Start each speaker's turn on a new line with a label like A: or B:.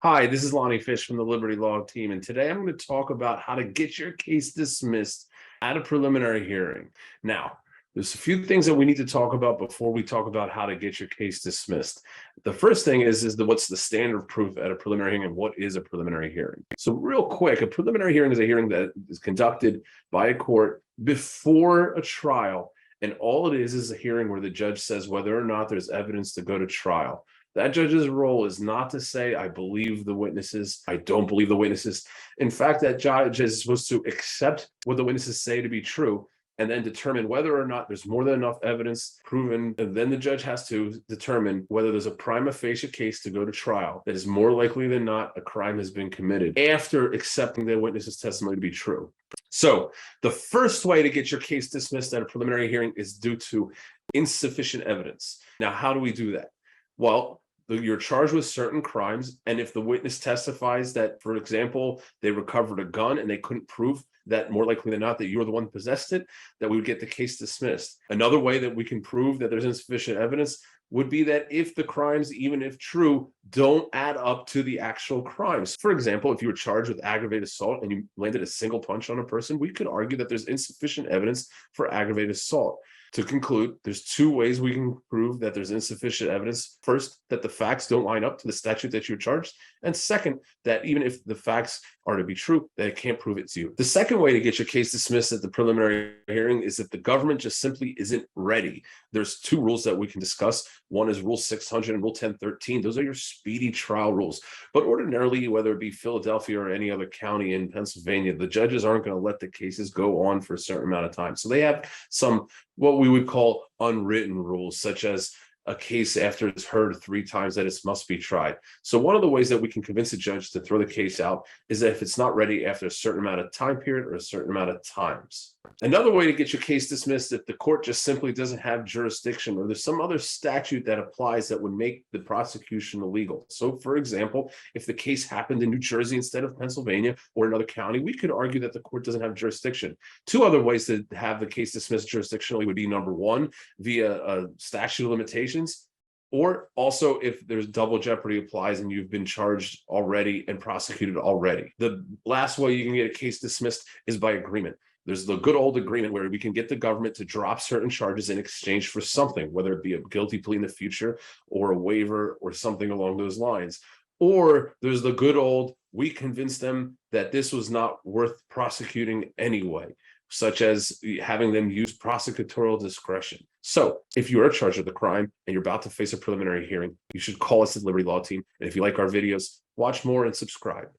A: Hi, this is Lonnie Fish from the Liberty Law Team, and today I'm going to talk about how to get your case dismissed at a preliminary hearing. Now, there's a few things that we need to talk about before we talk about how to get your case dismissed. The first thing is what's the standard of proof at a preliminary hearing and what is a preliminary hearing? So real quick, a preliminary hearing is a hearing that is conducted by a court before a trial, and all it is a hearing where the judge says whether or not there's evidence to go to trial. That judge's role is not to say, I believe the witnesses, I don't believe the witnesses. In fact, that judge is supposed to accept what the witnesses say to be true and then determine whether or not there's more than enough evidence proven. And then the judge has to determine whether there's a prima facie case to go to trial that is more likely than not a crime has been committed after accepting the witness's testimony to be true. So the first way to get your case dismissed at a preliminary hearing is due to insufficient evidence. Now, how do we do that? Well, you're charged with certain crimes, and if the witness testifies that, for example, they recovered a gun and they couldn't prove that, more likely than not, that you're the one who possessed it, that we would get the case dismissed. Another way that we can prove that there's insufficient evidence would be that if the crimes, even if true, don't add up to the actual crimes. For example, if you were charged with aggravated assault and you landed a single punch on a person, we could argue that there's insufficient evidence for aggravated assault. To conclude, there's two ways we can prove that there's insufficient evidence. First, that the facts don't line up to the statute that you're charged. And second, that even if the facts are to be true, that it can't prove it's you. The second way to get your case dismissed at the preliminary hearing is if the government just simply isn't ready. There's two rules that we can discuss. One is Rule 600 and Rule 1013. Those are your speedy trial rules. But ordinarily, whether it be Philadelphia or any other county in Pennsylvania, the judges aren't going to let the cases go on for a certain amount of time. So they have some what we would call unwritten rules, such as a case after it's heard 3 times that it must be tried. So one of the ways that we can convince a judge to throw the case out is that if it's not ready after a certain amount of time period or a certain amount of times. Another way to get your case dismissed if the court just simply doesn't have jurisdiction or there's some other statute that applies that would make the prosecution illegal. So, for example, if the case happened in New Jersey instead of Pennsylvania or another county, we could argue that the court doesn't have jurisdiction. Two other ways to have the case dismissed jurisdictionally would be, number one, via a statute of limitations, or also if there's double jeopardy applies and you've been charged already and prosecuted already. The last way you can get a case dismissed is by agreement. There's the good old agreement where we can get the government to drop certain charges in exchange for something, whether it be a guilty plea in the future or a waiver or something along those lines. Or there's the good old, we convinced them that this was not worth prosecuting anyway, such as having them use prosecutorial discretion. So if you are charged with a crime and you're about to face a preliminary hearing, you should call us at Liberty Law Team. And if you like our videos, watch more and subscribe.